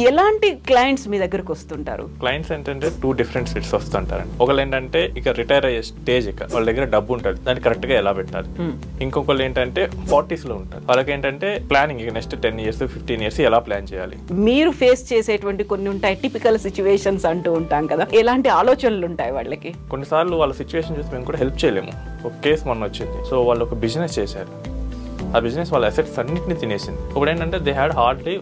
ఎలాంటి క్లయింట్స్ మీ దగ్గరకు వస్తుంటారు? క్లయింట్స్ ఏంటంటే 2 డిఫరెంట్ సెట్స్ వస్తుంటారండి. ఒకళ్ళు ఏంటంటే ఇక రిటైర్ అయ్యే స్టేజ్, ఇక వాళ్ళ దగ్గర డబ్బు ఉంటుంది, దాన్ని కరెక్ట్ గా ఎలా పెట్టాలి. ఇంకొకళ్ళు ఏంటంటే 40s లో ఉంటారు, వాళ్ళకి ఏంటంటే ప్లానింగ్ ఇక నెక్స్ట్ 10 years 15 years ఎలా ప్లాన్ చేయాలి. మీరు ఫేస్ చేసేటువంటి కొన్ని ఉంటాయి, టిపికల్ సిచ్యువేషన్స్ అంటూ ఉంటాం కదా, ఎలాంటి ఆలోచనలు ఉంటాయి వాళ్ళకి? కొన్నిసార్లు వాళ్ళ సిచ్యువేషన్ చూసి మేము కూడా హెల్ప్ చేయలేము. ఒక కేసు మొన్న వచ్చింది. సో వాళ్ళు ఒక బిజినెస్ చేశారు, ఆ బిజినెస్ వాళ్ళ అసెట్స్ అన్నింటినీ తినేసింది. ఇప్పుడు ఏంటంటే they had hardly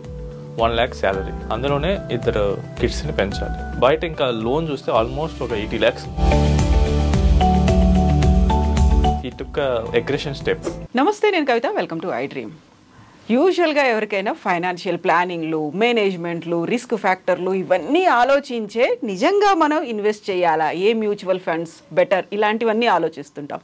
1 lakh salary, అందులోనే 2 కిడ్స్ని పెంచాలి. బయట ఇంకా లోన్ చూస్తే ఆల్మోస్ట్ ఒక 80 lakhs. ఈ టుక్ అగ్రెషన్ స్టెప్. నమస్తే, నేను కవిత, వెల్కమ్ టు ఐ డ్రీమ్. యూజువల్గా ఎవరికైనా ఫైనాన్షియల్ ప్లానింగ్లు, మేనేజ్మెంట్లు, రిస్క్ ఫ్యాక్టర్లు ఇవన్నీ ఆలోచించే నిజంగా మనం ఇన్వెస్ట్ చేయాలా, ఏ మ్యూచువల్ ఫండ్స్ బెటర్, ఇలాంటివన్నీ ఆలోచిస్తుంటాం.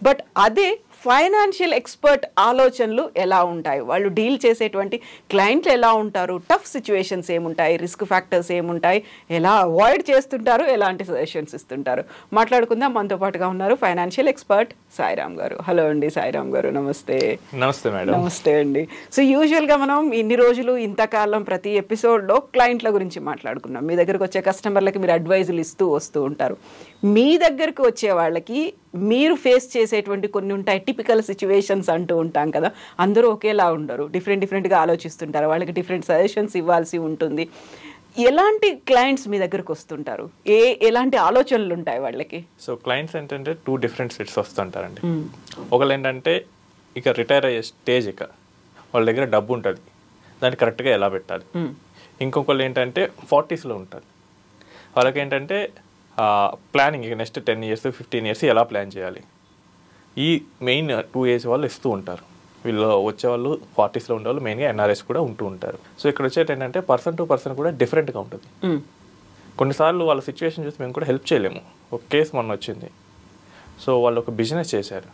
బట్ అదే ఫైనాన్షియల్ ఎక్స్పర్ట్ ఆలోచనలు ఎలా ఉంటాయి, వాళ్ళు డీల్ చేసేటువంటి క్లయింట్లు ఎలా ఉంటారు, టఫ్ సిచ్యువేషన్స్ ఏముంటాయి, రిస్క్ ఫ్యాక్టర్స్ ఏముంటాయి, ఎలా అవాయిడ్ చేస్తుంటారు, ఎలాంటి సజెషన్స్ ఇస్తుంటారు, మాట్లాడుకుందాం. మనతో పాటుగా ఉన్నారు ఫైనాన్షియల్ ఎక్స్పర్ట్ సాయిరామ్ గారు. హలో అండి సాయిరామ్ గారు, నమస్తే. నమస్తే మేడం. నమస్తే అండి. సో యూజువల్గా మనం ఇన్ని రోజులు ఇంతకాలం ప్రతి ఎపిసోడ్లో క్లయింట్ల గురించి మాట్లాడుకున్నాం. మీ దగ్గరకు వచ్చే కస్టమర్లకి మీరు అడ్వైజులు ఇస్తూ వస్తూ ఉంటారు. మీ దగ్గరకు వచ్చే వాళ్ళకి మీరు ఫేస్ చేసేటువంటి కొన్ని ఉంటాయి, టిపికల్ సిచ్యువేషన్స్ అంటూ ఉంటాం కదా, అందరూ ఒకేలా ఉండరు, డిఫరెంట్గా ఆలోచిస్తుంటారు, వాళ్ళకి డిఫరెంట్ సజెషన్స్ ఇవ్వాల్సి ఉంటుంది. ఎలాంటి క్లయింట్స్ మీ దగ్గరకు వస్తుంటారు, ఎలాంటి ఆలోచనలు ఉంటాయి వాళ్ళకి? సో క్లయింట్స్ ఏంటంటే 2 డిఫరెంట్ సెట్స్ వస్తుంటారండి. ఒకళ్ళు ఏంటంటే ఇక రిటైర్ అయ్యే స్టేజ్, ఇక వాళ్ళ దగ్గర డబ్బు ఉంటుంది, దాన్ని కరెక్ట్గా ఎలా పెట్టాలి. ఇంకొకళ్ళు ఏంటంటే 40s లో ఉంటారు, వాళ్ళకి ఏంటంటే ప్లానింగ్ ఇక నెక్స్ట్ 10 years 15 years ఎలా ప్లాన్ చేయాలి. ఈ మెయిన్ 2 ఏజ్ వాళ్ళు ఇస్తూ ఉంటారు. వీళ్ళు వచ్చేవాళ్ళు 40s లో ఉండేవాళ్ళు మెయిన్గా ఎన్ఆర్ఎస్ కూడా ఉంటూ ఉంటారు. సో ఇక్కడ వచ్చేది ఏంటంటే పర్సన్ టు పర్సన్ కూడా డిఫరెంట్గా ఉంటుంది. కొన్నిసార్లు వాళ్ళ సిచ్యువేషన్ చూసి మేము కూడా హెల్ప్ చేయలేము. ఒక కేసు మొన్న వచ్చింది. సో వాళ్ళు ఒక బిజినెస్ చేశారు,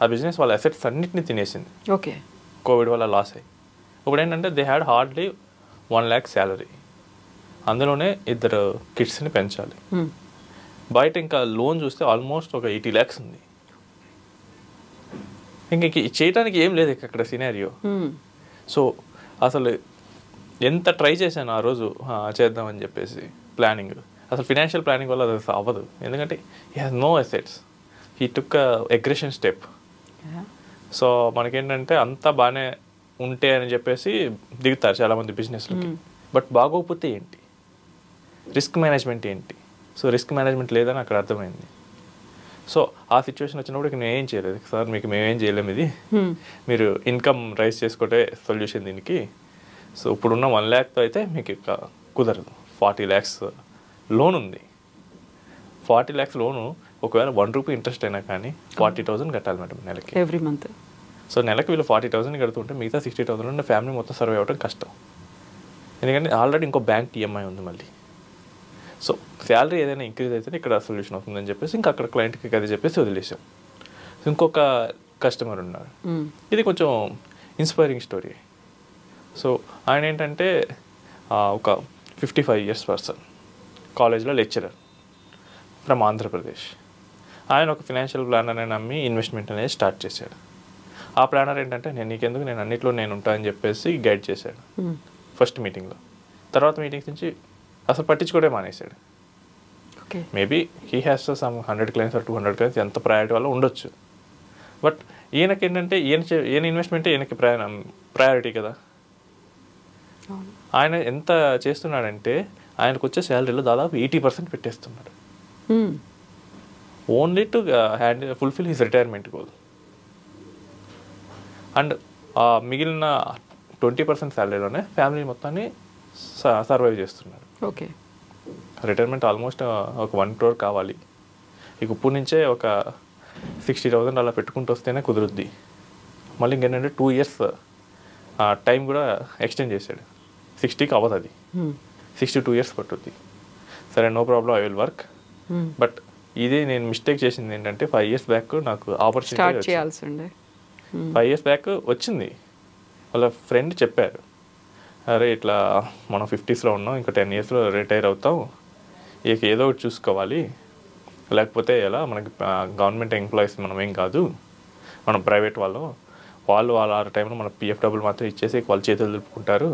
ఆ బిజినెస్ వాళ్ళ అసెట్స్ అన్నింటినీ తినేసింది. ఓకే, కోవిడ్ వల్ల లాస్ అయ్యి. ఇప్పుడు ఏంటంటే they had hardly 1 lakh salary, అందులోనే 2 కిడ్స్ని పెంచాలి. బయట ఇంకా లోన్ చూస్తే ఆల్మోస్ట్ ఒక 80 lakhs ఉంది. ఇంక చేయడానికి ఏం లేదు అక్కడ సినారియో. సో అసలు ఎంత ట్రై చేశాను ఆ రోజు చేద్దామని చెప్పేసి ప్లానింగ్, అసలు ఫినాన్షియల్ ప్లానింగ్ వల్ల అది అవ్వదు. ఎందుకంటే he has no assets, he took aggression step. So మనకేంటంటే అంతా బాగానే ఉంటే అని చెప్పేసి దిగుతారు చాలామంది బిజినెస్లకి. బట్ బాగోకపోతే ఏంటి, రిస్క్ మేనేజ్మెంట్ ఏంటి? సో రిస్క్ మేనేజ్మెంట్ లేదని అక్కడ అర్థమైంది. సో ఆ సిచ్యువేషన్ వచ్చినప్పుడు మేము ఏం చేయలేదు. సార్ మీకు మేమేం చేయలేము, ఇది మీరు ఇన్కమ్ రైజ్ చేసుకుంటే సొల్యూషన్ దీనికి. సో ఇప్పుడున్న 1 lakh అయితే మీకు ఇక కుదరదు. 40 lakhs లోన్ ఉంది. 40 lakhs లోను ఒకవేళ 1 రూపీ ఇంట్రెస్ట్ అయినా కానీ 40,000 కట్టాలి మేడం నెలకి, ఎవ్రీ మంత్. సో నెలకి వీళ్ళు 40,000 కడుతుంటే మిగతా 60,000 ఉన్న ఫ్యామిలీ మొత్తం సర్వే అవ్వడం కష్టం. ఎందుకంటే ఆల్రెడీ ఇంకో బ్యాంక్ ఈఎంఐ ఉంది మళ్ళీ. సో శాలరీ ఏదైనా ఇంక్రీజ్ అయితే ఇక్కడ సొల్యూషన్ అవుతుందని చెప్పేసి ఇంకా అక్కడ క్లయింట్కి అది చెప్పేసి వదిలేసాం. ఇంకొక కస్టమర్ ఉన్నారు, ఇది కొంచెం ఇన్స్పైరింగ్ స్టోరీ. సో ఆయన ఏంటంటే ఒక 55 years పర్సన్, కాలేజ్లో లెక్చరర్ ఫ్రమ్ ఆంధ్రప్రదేశ్. ఆయన ఒక ఫినాన్షియల్ ప్లానర్ అని నమ్మి ఇన్వెస్ట్మెంట్ అనేది స్టార్ట్ చేశాడు. ఆ ప్లానర్ ఏంటంటే నీకెందుకు, నేను అన్నింటిలో నేను ఉంటానని చెప్పేసి గైడ్ చేశాడు ఫస్ట్ మీటింగ్లో. తర్వాత మీటింగ్స్ నుంచి అసలు పట్టించుకోవడే మానేశాడు. Maybe he has some 100 clients or 200 clients, ఎంత ప్రయారిటీ వల్ల ఉండొచ్చు. బట్ ఈయనకి ఏంటంటే ఈయన ఇన్వెస్ట్మెంటే ఈయనకి ప్రయారిటీ కదా. ఆయన ఎంత చేస్తున్నాడంటే ఆయనకు వచ్చే శాలరీలో దాదాపు 80% పెట్టేస్తున్నాడు, only to fulfil his retirement goal. And మిగిలిన 20% శాలరీలోనే ఫ్యామిలీ మొత్తాన్ని సర్వైవ్ చేస్తున్నాడు. ఓకే, రిటైర్మెంట్ ఆల్మోస్ట్ ఒక 1 crore కావాలి. ఇక ఇప్పుడు నుంచే ఒక 60,000 అలా పెట్టుకుంటూ వస్తేనే కుదురుద్ది. మళ్ళీ ఇంకేంటంటే 2 years టైం కూడా ఎక్స్టెండ్ చేశాడు. 60కి అవ్వదు, అది 62 years పట్టుద్ది. సరే, no problem, I will work. But ఇది నేను మిస్టేక్ చేసింది ఏంటంటే 5 years బ్యాక్ నాకు ఆపర్చునిటీ చేయాల్సి ఉండే. 5 years బ్యాక్ వచ్చింది. వాళ్ళ ఫ్రెండ్ చెప్పారు, అరే ఇట్లా మనం 50sలో ఉన్నాం, ఇంకా 10 yearsలో రిటైర్ అవుతాం, ఇక ఏదో ఒకటి చూసుకోవాలి, లేకపోతే ఎలా, మనకి గవర్నమెంట్ ఎంప్లాయీస్ మనం ఏం కాదు, మనం ప్రైవేట్ వాళ్ళు, వాళ్ళు ఆ టైంలో మన పిఎఫ్ డబ్బులు మాత్రం ఇచ్చేసి వాళ్ళ చేతులు దులుపుకుంటారు,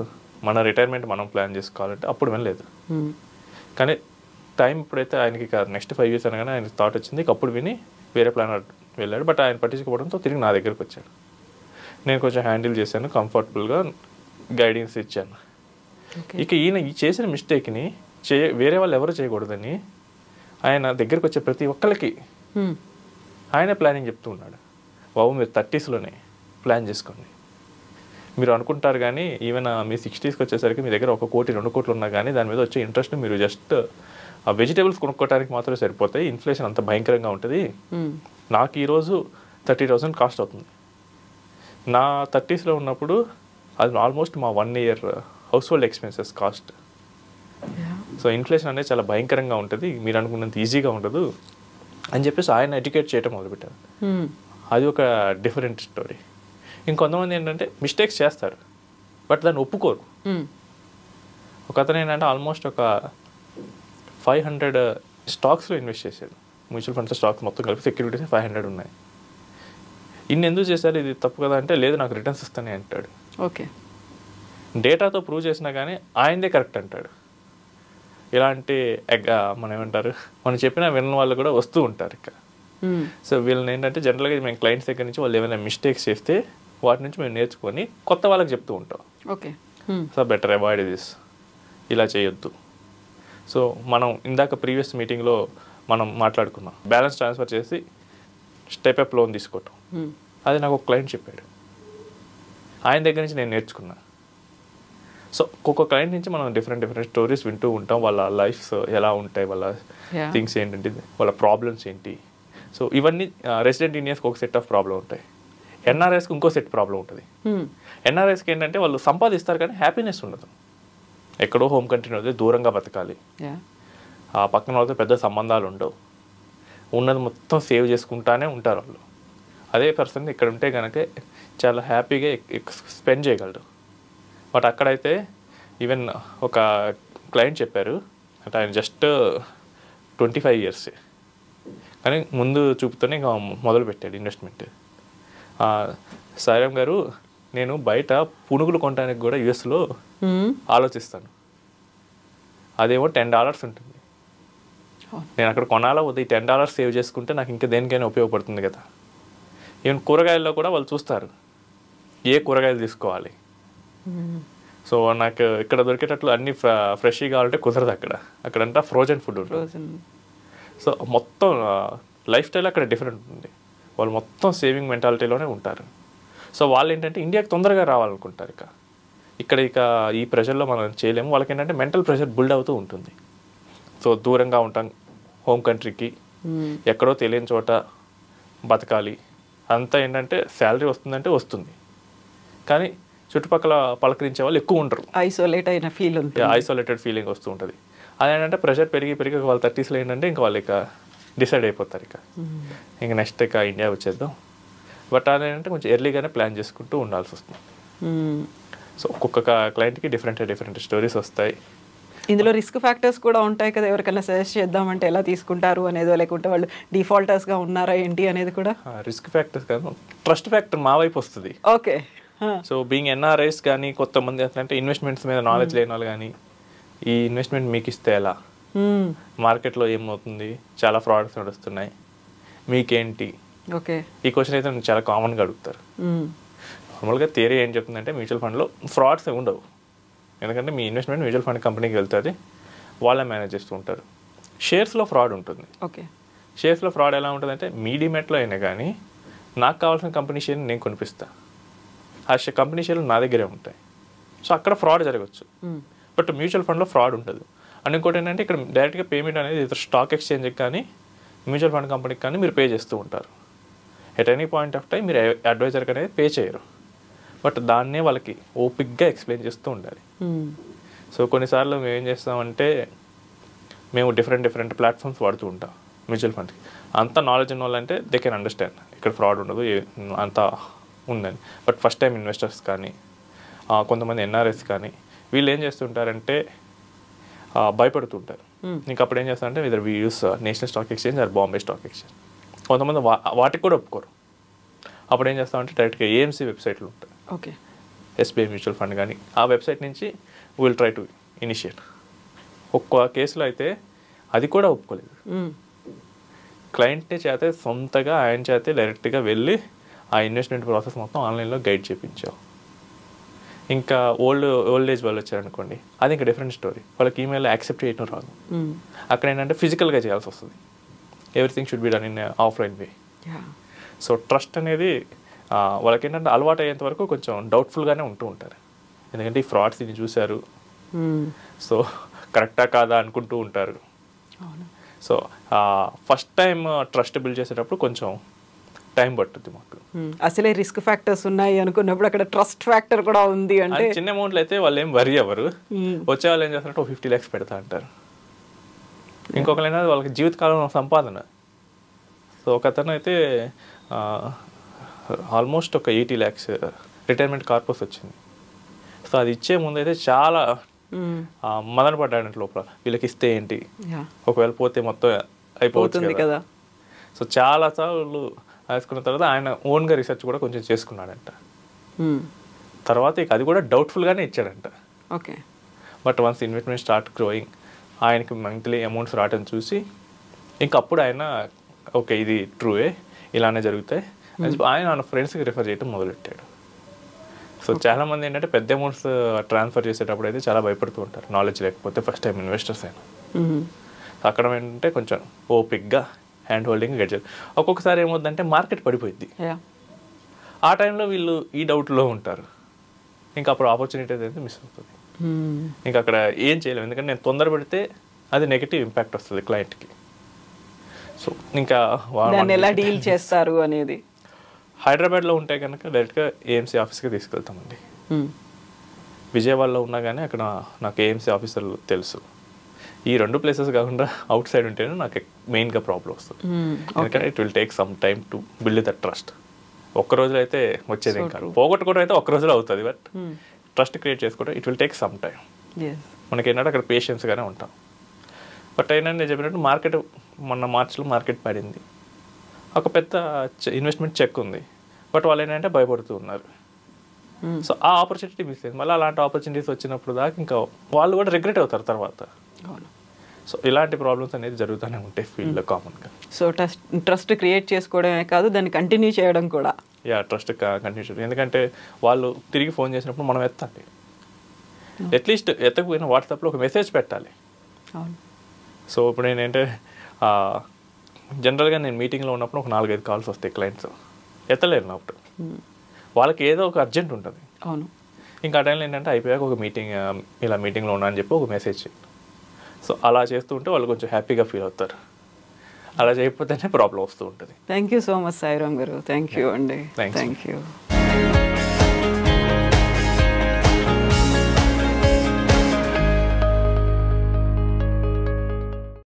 మన రిటైర్మెంట్ మనం ప్లాన్ చేసుకోవాలంటే అప్పుడు వినలేదు. కానీ టైం ఇప్పుడైతే ఆయనకి నెక్స్ట్ 5 years అనగానే ఆయన థాట్ వచ్చింది, అప్పుడు విని వేరే ప్లాన్ వెళ్ళాడు. బట్ ఆయన పట్టించుకోవడంతో తిరిగి నా దగ్గరికి వచ్చాడు. నేను కొంచెం హ్యాండిల్ చేశాను, కంఫర్టబుల్గా గైడెన్స్ ఇచ్చాను. ఇక ఈయన ఈ చేసిన మిస్టేక్ని వేరే వాళ్ళు ఎవరు చేయకూడదని ఆయన దగ్గరికి వచ్చే ప్రతి ఒక్కరికి ఆయన ప్లానింగ్ చెప్తూ ఉన్నాడు. బాబు మీరు 30sలోనే ప్లాన్ చేసుకోండి. మీరు అనుకుంటారు కానీ ఈవెన్ మీ 60sకి వచ్చేసరికి మీ దగ్గర 1 కోటి 2 కోట్లు ఉన్నా కానీ దాని మీద వచ్చే ఇంట్రెస్ట్ మీరు జస్ట్ ఆ వెజిటేబుల్స్ కొనుక్కోవడానికి మాత్రమే సరిపోతాయి. ఇన్ఫ్లేషన్ అంత భయంకరంగా ఉంటుంది. నాకు ఈరోజు 30,000 కాస్ట్ అవుతుంది. నా 30sలో ఉన్నప్పుడు అది ఆల్మోస్ట్ మా 1 year house hold expenses cost. So inflation అనేది చాలా భయంకరంగా ఉంటుంది, మీరు అనుకున్నంత ఈజీగా ఉండదు అని చెప్పేసి ఆయన ఎడ్యుకేట్ చేయడం మొదలుపెట్టారు. అది ఒక డిఫరెంట్ స్టోరీ. ఇంకొంతమంది ఏంటంటే మిస్టేక్స్ చేస్తారు బట్ దాన్ని ఒప్పుకోరు. ఒక అతను ఏంటంటే ఆల్మోస్ట్ ఒక 500 స్టాక్స్లో ఇన్వెస్ట్ చేశాడు. మ్యూచువల్ ఫండ్స్ స్టాక్స్ మొత్తం కలిపి సెక్యూరిటీస్ 500 ఉన్నాయి. ఇన్ని ఎందుకు చేశారు, ఇది తప్పు కదా అంటే లేదు నాకు రిటర్న్స్ ఇస్తానే అంటాడు. ఓకే, డేటాతో ప్రూవ్ చేసినా కానీ ఆయనదే కరెక్ట్ అంటాడు. ఇలాంటి మనం ఏమంటారు, మనం చెప్పినా విన్న వాళ్ళు కూడా వస్తూ ఉంటారు ఇక. సో వీళ్ళని ఏంటంటే జనరల్గా మేము క్లయింట్స్ దగ్గర నుంచి వాళ్ళు ఏమైనా మిస్టేక్స్ చేస్తే వాటి నుంచి మేము నేర్చుకొని కొత్త వాళ్ళకి చెప్తూ ఉంటాం. Okay, so better avoid this, ఇలా చేయొద్దు. సో మనం ఇందాక ప్రీవియస్ మీటింగ్లో మనం మాట్లాడుకున్నాం బ్యాలెన్స్ ట్రాన్స్ఫర్ చేసి స్టెప్ అప్ లోన్ తీసుకోవటం. అది నాకు ఒక క్లయింట్ చెప్పాడు, ఆయన దగ్గర నుంచి నేను నేర్చుకున్నా. సో ఒక్కొక్క క్లయింట్ నుంచి మనం డిఫరెంట్ స్టోరీస్ వింటూ ఉంటాం. వాళ్ళ లైఫ్స్ ఎలా ఉంటాయి, వాళ్ళ థింగ్స్ ఏంటంటే వాళ్ళ ప్రాబ్లమ్స్ ఏంటి. సో ఇవన్నీ రెసిడెంట్ ఇండియన్స్కి ఒక సెట్ ఆఫ్ ప్రాబ్లం ఉంటాయి, ఎన్ఆర్ఐస్కి ఇంకో సెట్ ప్రాబ్లం ఉంటుంది. ఎన్ఆర్ఐస్కి ఏంటంటే వాళ్ళు సంపాదిస్తారు కానీ హ్యాపీనెస్ ఉండదు, ఎక్కడో హోమ్ కంట్రీ వస్తే దూరంగా బతకాలి, ఆ పక్కన వాళ్ళతో పెద్ద సంబంధాలు ఉండవు, ఉన్నది మొత్తం సేవ్ చేసుకుంటానే ఉంటారు వాళ్ళు. అదే పర్సన్ ఇక్కడ ఉంటే కనుక చాలా హ్యాపీగా స్పెండ్ చేయగలరు. బట్ అక్కడైతే ఈవెన్ ఒక క్లయింట్ చెప్పారు అంటే ఆయన జస్ట్ 25 years కానీ ముందు చూపుతోనే ఇంకా మొదలు పెట్టాడు ఇన్వెస్ట్మెంట్. సాయిరామ్ గారు నేను బయట పునుగులు కొనడానికి కూడా యూఎస్లో ఆలోచిస్తాను, అదేమో $10 ఉంటుంది, నేను అక్కడ కొనాలా వద్దు, ఈ $10 సేవ్ చేసుకుంటే నాకు ఇంకా దేనికైనా ఉపయోగపడుతుంది కదా. ఈవెన్ కూరగాయల్లో కూడా వాళ్ళు చూస్తారు ఏ కూరగాయలు తీసుకోవాలి. సో నాకు ఇక్కడ దొరికేటట్లు అన్ని ఫ్రెష్గా కావాలంటే కుదరదు, అక్కడంతా ఫ్రోజన్ ఫుడ్ ఉంటుంది. సో మొత్తం లైఫ్ స్టైల్ అక్కడ డిఫరెంట్ ఉంటుంది, వాళ్ళు మొత్తం సేవింగ్ మెంటాలిటీలోనే ఉంటారు. సో వాళ్ళు ఏంటంటే ఇండియాకి తొందరగా రావాలనుకుంటారు. ఇక ఈ ప్రెషర్లో మనం చేయలేము. వాళ్ళకి ఏంటంటే మెంటల్ ప్రెషర్ బిల్డ్ అవుతూ ఉంటుంది. సో దూరంగా ఉంటాం హోమ్ కంట్రీకి, ఎక్కడో తెలియని చోట బతకాలి. అంతా ఏంటంటే శాలరీ వస్తుందంటే వస్తుంది కానీ చుట్టుపక్కల పలకరించే వాళ్ళు ఎక్కువ ఉంటారు, ఐసోలేటెడ్ ఫీలింగ్ వస్తూ ఉంటుంది. అదేంటంటే ప్రెషర్ పెరిగి వాళ్ళ 30sలో ఏంటంటే ఇంకా వాళ్ళు డిసైడ్ అయిపోతారు ఇంకా నెక్స్ట్ ఇండియా వచ్చేద్దాం. బట్ అదేంటంటే కొంచెం ఎర్లీగానే ప్లాన్ చేసుకుంటూ ఉండాల్సి వస్తుంది. సో ఒక్కొక్క క్లయింట్కి డిఫరెంట్ స్టోరీస్ వస్తాయి. ఇందులో రిస్క్ ఫ్యాక్టర్స్ కూడా ఉంటాయి కదా, ఎవరికైనా సజెస్ట్ చేద్దామంటే ఎలా తీసుకుంటారు అనేదో, లేకుంటే వాళ్ళు డిఫాల్టర్స్గా ఉన్నారా ఏంటి అనేది కూడా. రిస్క్ ఫ్యాక్టర్స్ కాదు, ట్రస్ట్ ఫ్యాక్టర్ మా వైపు వస్తుంది. ఓకే, సో బీయింగ్ ఎన్ఆర్ఐస్ కానీ కొంతమంది అంటే ఇన్వెస్ట్మెంట్స్ మీద నాలెడ్జ్ లేని వాళ్ళు కానీ ఈ ఇన్వెస్ట్మెంట్ మీకు ఇస్తే ఎలా, మార్కెట్లో ఏమవుతుంది, చాలా ఫ్రాడ్స్ నడుస్తున్నాయి, మీకేంటి, ఓకే ఈ క్వశ్చన్ అయితే చాలా కామన్గా అడుగుతారు. నార్మల్గా థియరీ ఏం చెప్తుందంటే మ్యూచువల్ ఫండ్లో ఫ్రాడ్స్ ఉండవు, ఎందుకంటే మీ ఇన్వెస్ట్మెంట్ మ్యూచువల్ ఫండ్ కంపెనీకి వెళ్తుంది, వాళ్ళే మేనేజ్ చేస్తూ ఉంటారు. షేర్స్లో ఫ్రాడ్ ఉంటుంది. ఓకే, షేర్స్లో ఫ్రాడ్ ఎలా ఉంటుందంటే మీ డిమెట్లో అయినా కానీ నాకు కావాల్సిన కంపెనీ షేర్ని నేను కొనిపిస్తాను, ఆ కంపెనీ షేర్లు నా దగ్గరే ఉంటాయి. సో అక్కడ ఫ్రాడ్ జరగచ్చు. బట్ మ్యూచువల్ ఫండ్లో ఫ్రాడ్ ఉండదు. అండ్ ఇంకోటి ఏంటంటే ఇక్కడ డైరెక్ట్గా పేమెంట్ అనేది ఇతర స్టాక్ ఎక్స్చేంజ్కి కానీ మ్యూచువల్ ఫండ్ కంపెనీకి కానీ మీరు పే చేస్తూ ఉంటారు. At any point of time మీరు అడ్వైజర్కి అనేది పే చేయరు, బట్ దాన్నే వాళ్ళకి ఓపిక్గా ఎక్స్ప్లెయిన్ చేస్తూ ఉండాలి. సో కొన్నిసార్లు మేము ఏం చేస్తామంటే మేము డిఫరెంట్ ప్లాట్ఫామ్స్ వాడుతూ ఉంటాం మ్యూచువల్ ఫండ్కి. అంత నాలెడ్జ్ ఉన్న వాళ్ళంటే దే కెన్ అండర్స్టాండ్ ఇక్కడ ఫ్రాడ్ ఉండదు అంత ఉందని. బట్ ఫస్ట్ టైం ఇన్వెస్టర్స్ కానీ కొంతమంది ఎన్ఆర్ఎస్ కానీ వీళ్ళు ఏం చేస్తుంటారంటే భయపడుతుంటారు. ఇంకా అప్పుడు ఏం చేస్తారంటే ఇద్దరు we use national stock exchange are Bombay stock exchange. కొంతమంది వాటికి కూడా ఒప్పుకోరు, అప్పుడు ఏం చేస్తామంటే డైరెక్ట్గా ఏఎంసీ వెబ్సైట్లు ఉంటాయి, ఓకే, ఎస్బీఐ మ్యూచువల్ ఫండ్ కానీ, ఆ వెబ్సైట్ నుంచి విల్ ట్రై టు ఇనిషియేట్. ఒక్క కేసులో అయితే అది కూడా ఒప్పుకోలేదు. క్లయింట్ని చేతే సొంతగా ఆయన చేతే డైరెక్ట్గా వెళ్ళి ఆ ఇన్వెస్ట్మెంట్ ప్రాసెస్ మొత్తం ఆన్లైన్లో గైడ్ చేయించాం. ఇంకా ఓల్డ్ ఏజ్ వాళ్ళు వచ్చారనుకోండి, అది ఇంకా డిఫరెంట్ స్టోరీ. వాళ్ళకి ఈమెయిల్ యాక్సెప్ట్ చేయడం రాదు. అక్కడ ఏంటంటే ఫిజికల్గా చేయాల్సి వస్తుంది. Everything should be done in offline way. So trust అనేది వాళ్ళకి ఏంటంటే అలవాటు అయ్యేంత వరకు కొంచెం డౌట్ఫుల్గానే ఉంటూ ఉంటారు. ఎందుకంటే ఈ ఫ్రాడ్స్ ఇది చూశారు, సో కరెక్టా కాదా అనుకుంటూ ఉంటారు. So first time trust build చేసేటప్పుడు కొంచెం టైం పట్టుద్ది మాకు. అసలే రిస్క్ ఫ్యాక్టర్స్ ఉన్నాయి అనుకున్నప్పుడు అక్కడ ట్రస్ట్ ఫ్యాక్టర్ కూడా ఉంది అంటే చిన్న అమౌంట్లు అయితే వాళ్ళు ఏం వరీ అవ్వరు. వచ్చే వాళ్ళు ఏం చేస్తారంటే 50 lakhs పెడతా అంటారు. ఇంకొకరైనా వాళ్ళకి జీవితకాలం సంపాదన. సో ఒక అతను అయితే ఆల్మోస్ట్ ఒక 80 lakhs రిటైర్మెంట్ కార్పస్ వచ్చింది. సో అది ఇచ్చే ముందు అయితే చాలా మదన పడ్డాడంటే లోపల, వీళ్ళకి ఇస్తే ఏంటి, ఒకవేళ పోతే మొత్తం అయిపోతుంది కదా. సో చాలా సార్లు వేసుకున్న తర్వాత ఆయన ఓన్గా రీసెర్చ్ కూడా కొంచెం చేసుకున్నాడంట. తర్వాత ఇక అది కూడా డౌట్ఫుల్గానే ఇచ్చాడంట. Okay, but once investment start growing, ఆయనకి మంత్లీ అమౌంట్స్ రావటం చూసి ఇంకా అప్పుడు ఆయన ఓకే ఇది ట్రూవే, ఇలానే జరుగుతాయి ఆయన ఫ్రెండ్స్కి రిఫర్ చేయడం మొదలెట్టాడు. సో చాలామంది ఏంటంటే పెద్ద అమౌంట్స్ ట్రాన్స్ఫర్ చేసేటప్పుడు అయితే చాలా భయపడుతూ ఉంటారు, నాలెడ్జ్ లేకపోతే, ఫస్ట్ టైం ఇన్వెస్టర్స్ అయినా. అక్కడ ఏంటంటే కొంచెం ఓపిక్గా హ్యాండ్ హోల్డింగ్ గెట్ చేయాలి. ఒక్కొక్కసారి ఏమవుతుందంటే మార్కెట్ పడిపోయింది, ఆ టైంలో వీళ్ళు ఈ డౌట్లో ఉంటారు, ఇంకా అప్పుడు ఆపర్చునిటీ అయితే మిస్ అవుతుంది. ఇంకా అక్కడ ఏం చేయలేము, ఎందుకంటే నేను తొందర పెడితే అది నెగిటివ్ ఇంపాక్ట్ వస్తుంది క్లయింట్కి. సో ఇంకా ఎలా డీల్ చేస్తారు అనేది. హైదరాబాద్లో ఉంటే కనుక డైరెక్ట్గా ఏఎంసీ ఆఫీస్కి తీసుకెళ్తామండి. విజయవాడలో ఉన్నా కానీ అక్కడ నాకు ఏఎంసీ ఆఫీసర్లు తెలుసు. ఈ 2 ప్లేసెస్ కాకుండా అవుట్ సైడ్ ఉంటేనే నాకు మెయిన్గా ప్రాబ్లం వస్తుంది. ఎందుకంటే it will take some time to build that trust. ఒక్క రోజులో అయితే వచ్చేది ఏం కాదు, పోగొట్టుకోవడం అయితే ఒక్క రోజులో అవుతుంది, బట్ ట్రస్ట్ క్రియేట్ చేసుకోవడం it will take some time. మనకి ఏంటంటే అక్కడ పేషెన్స్గానే ఉంటాం. బట్ ఏంటంటే నేను చెప్పినట్టు మార్కెట్ మొన్న మార్చిలో మార్కెట్ పడింది, ఒక పెద్ద ఇన్వెస్ట్మెంట్ చెక్ ఉంది, బట్ వాళ్ళు ఏంటంటే భయపడుతూ ఉన్నారు. సో ఆ ఆపర్చునిటీ మిస్ అయింది. మళ్ళీ అలాంటి ఆపర్చునిటీస్ వచ్చినప్పుడు దాకా ఇంకా వాళ్ళు కూడా రిగ్రెట్ అవుతారు తర్వాత. సో ఇలాంటి ప్రాబ్లమ్స్ అనేది జరుగుతూనే ఉంటాయి ఫీల్డ్లో కామన్గా. సో ట్రస్ట్ క్రియేట్ చేసుకోవడమే కాదు, దాన్ని కంటిన్యూ చేయడం కూడా. ట్రస్ట్ కంటిన్యూ చేయడం, ఎందుకంటే వాళ్ళు తిరిగి ఫోన్ చేసినప్పుడు మనం ఎత్తాలి. అట్లీస్ట్ ఎత్తకపోయినా వాట్సాప్లో ఒక మెసేజ్ పెట్టాలి. సో ఇప్పుడు నేనంటే జనరల్గా నేను మీటింగ్లో ఉన్నప్పుడు ఒక 4-5 కాల్స్ వస్తాయి, క్లయింట్స్ ఎత్తలేరు అప్పుడు. వాళ్ళకి ఏదో ఒక అర్జెంట్ ఉంటుంది. అవును, ఇంకా ఆ టైంలో ఏంటంటే అయిపోయాక ఒక మీటింగ్, ఇలా మీటింగ్లో ఉన్నా అని చెప్పి ఒక మెసేజ్ చేయండి. సో అలా చేస్తూ ఉంటే వాళ్ళు కొంచెం హ్యాపీగా ఫీల్ అవుతారు. అలా చేయకపోతేనే ప్రాబ్లం వస్తూ ఉంటుంది. Thank you so much Sairam గారు. థ్యాంక్ యూ అండి. Thank you.